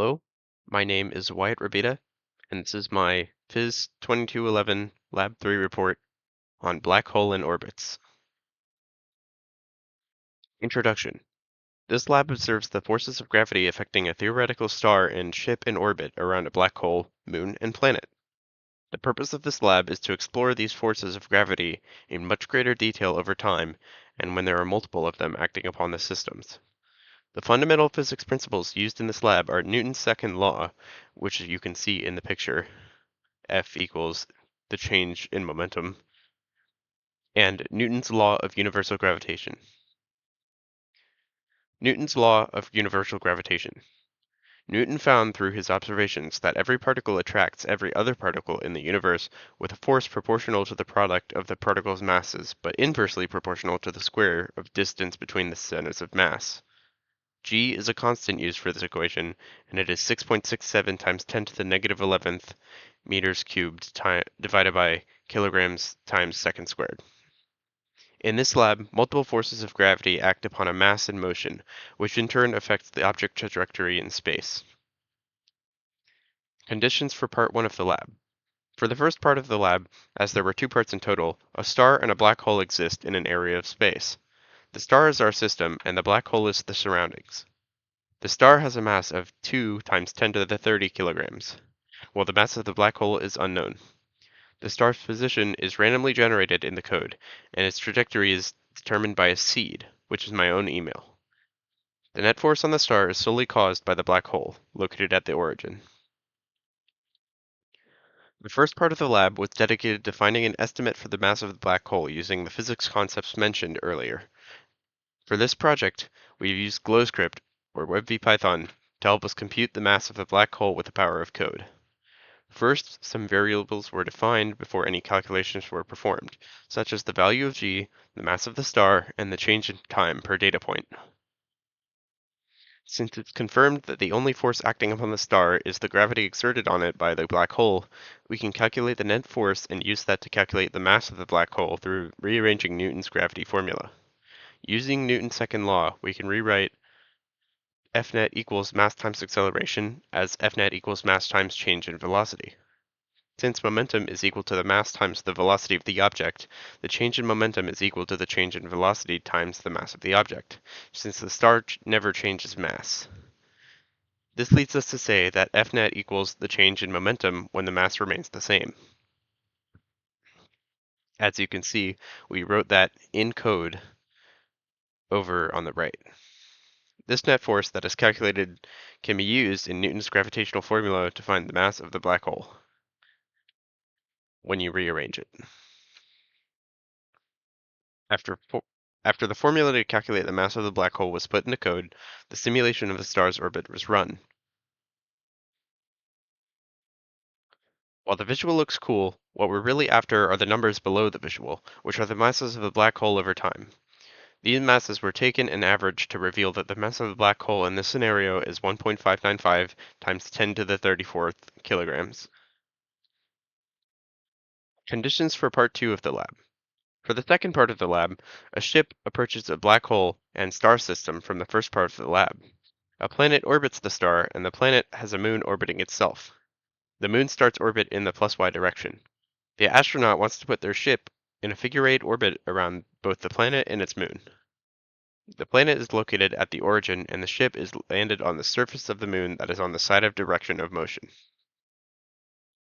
Hello, my name is Wyatt Rabita, and this is my PHYS 2211 Lab 3 report on black hole and orbits. Introduction. This lab observes the forces of gravity affecting a theoretical star and ship in orbit around a black hole, moon, and planet. The purpose of this lab is to explore these forces of gravity in much greater detail over time and when there are multiple of them acting upon the systems. The fundamental physics principles used in this lab are Newton's second law, which you can see in the picture, F equals the change in momentum, and Newton's law of universal gravitation. Newton's law of universal gravitation. Newton found through his observations that every particle attracts every other particle in the universe with a force proportional to the product of the particles' masses, but inversely proportional to the square of distance between the centers of mass. G is a constant used for this equation, and it is 6.67 times 10 to the negative 11th meters cubed divided by kilograms times second squared. In this lab, multiple forces of gravity act upon a mass in motion, which in turn affects the object trajectory in space. Conditions for part 1 of the lab. For the first part of the lab, as there were 2 parts in total, a star and a black hole exist in an area of space. The star is our system, and the black hole is the surroundings. The star has a mass of 2 times 10 to the 30 kilograms, while the mass of the black hole is unknown. The star's position is randomly generated in the code, and its trajectory is determined by a seed, which is my own email. The net force on the star is solely caused by the black hole, located at the origin. The first part of the lab was dedicated to finding an estimate for the mass of the black hole using the physics concepts mentioned earlier. For this project, we used GlowScript, or WebVPython, to help us compute the mass of the black hole with the power of code. First, some variables were defined before any calculations were performed, such as the value of g, the mass of the star, and the change in time per data point. Since it's confirmed that the only force acting upon the star is the gravity exerted on it by the black hole, we can calculate the net force and use that to calculate the mass of the black hole through rearranging Newton's gravity formula. Using Newton's second law, we can rewrite F net equals mass times acceleration as F net equals mass times change in velocity. Since momentum is equal to the mass times the velocity of the object, the change in momentum is equal to the change in velocity times the mass of the object, since the star never changes mass. This leads us to say that F net equals the change in momentum when the mass remains the same. As you can see, we wrote that in code over on the right. This net force that is calculated can be used in Newton's gravitational formula to find the mass of the black hole when you rearrange it. After the formula to calculate the mass of the black hole was put into code, the simulation of the star's orbit was run. While the visual looks cool, what we're really after are the numbers below the visual, which are the masses of the black hole over time. These masses were taken and averaged to reveal that the mass of the black hole in this scenario is 1.595 times 10 to the 34th kilograms. Conditions for part 2 of the lab. For the second part of the lab, a ship approaches a black hole and star system from the first part of the lab. A planet orbits the star, and the planet has a moon orbiting itself. The moon starts orbit in the +y direction. The astronaut wants to put their ship in a figure-8 orbit around both the planet and its moon. The planet is located at the origin, and the ship is landed on the surface of the moon that is on the side of direction of motion.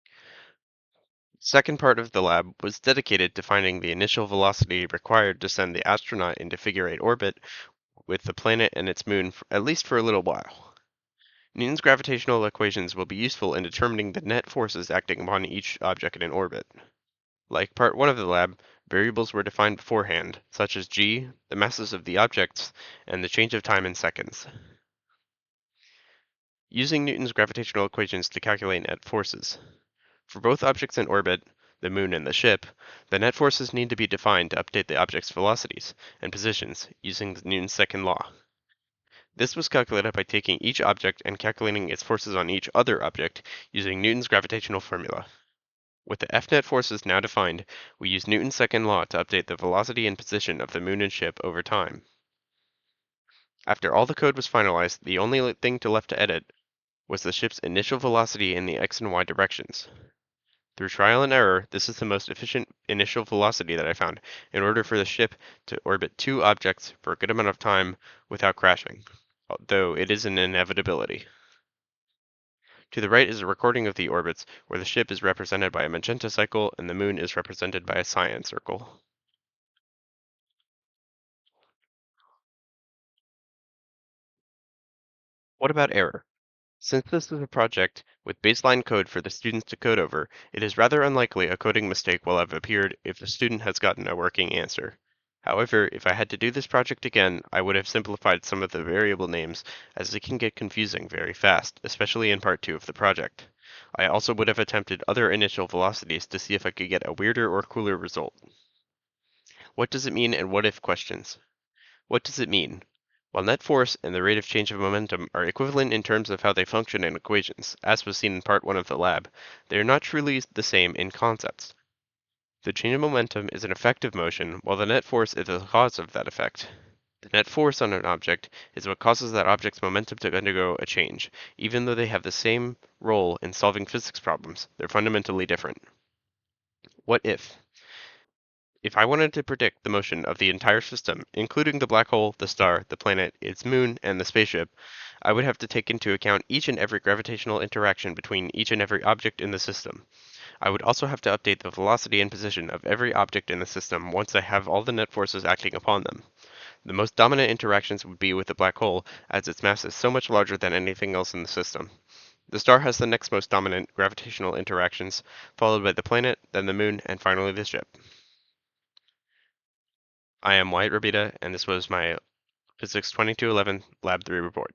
The second part of the lab was dedicated to finding the initial velocity required to send the astronaut into figure-8 orbit with the planet and its moon at least for a little while. Newton's gravitational equations will be useful in determining the net forces acting upon each object in orbit. Like part 1 of the lab, variables were defined beforehand, such as g, the masses of the objects, and the change of time in seconds. Using Newton's gravitational equations to calculate net forces. For both objects in orbit, the moon and the ship, the net forces need to be defined to update the object's velocities and positions using Newton's second law. This was calculated by taking each object and calculating its forces on each other object using Newton's gravitational formula. With the F net forces now defined, we use Newton's second law to update the velocity and position of the moon and ship over time. After all the code was finalized, the only thing left to edit was the ship's initial velocity in the x and y directions. Through trial and error, this is the most efficient initial velocity that I found in order for the ship to orbit two objects for a good amount of time without crashing, though it is an inevitability. To the right is a recording of the orbits, where the ship is represented by a magenta cycle and the moon is represented by a cyan circle. What about error? Since this is a project with baseline code for the students to code over, it is rather unlikely a coding mistake will have appeared if the student has gotten a working answer. However, if I had to do this project again, I would have simplified some of the variable names, as it can get confusing very fast, especially in part 2 of the project. I also would have attempted other initial velocities to see if I could get a weirder or cooler result. What does it mean and what if questions? What does it mean? While net force and the rate of change of momentum are equivalent in terms of how they function in equations, as was seen in part 1 of the lab, they are not truly the same in concepts. The change of momentum is an effect of motion, while the net force is the cause of that effect. The net force on an object is what causes that object's momentum to undergo a change. Even though they have the same role in solving physics problems, they're fundamentally different. What if? If I wanted to predict the motion of the entire system, including the black hole, the star, the planet, its moon, and the spaceship, I would have to take into account each and every gravitational interaction between each and every object in the system. I would also have to update the velocity and position of every object in the system once I have all the net forces acting upon them. The most dominant interactions would be with the black hole, as its mass is so much larger than anything else in the system. The star has the next most dominant gravitational interactions, followed by the planet, then the moon, and finally the ship. I am Wyatt Rabita, and this was my Physics 2211 Lab 3 report.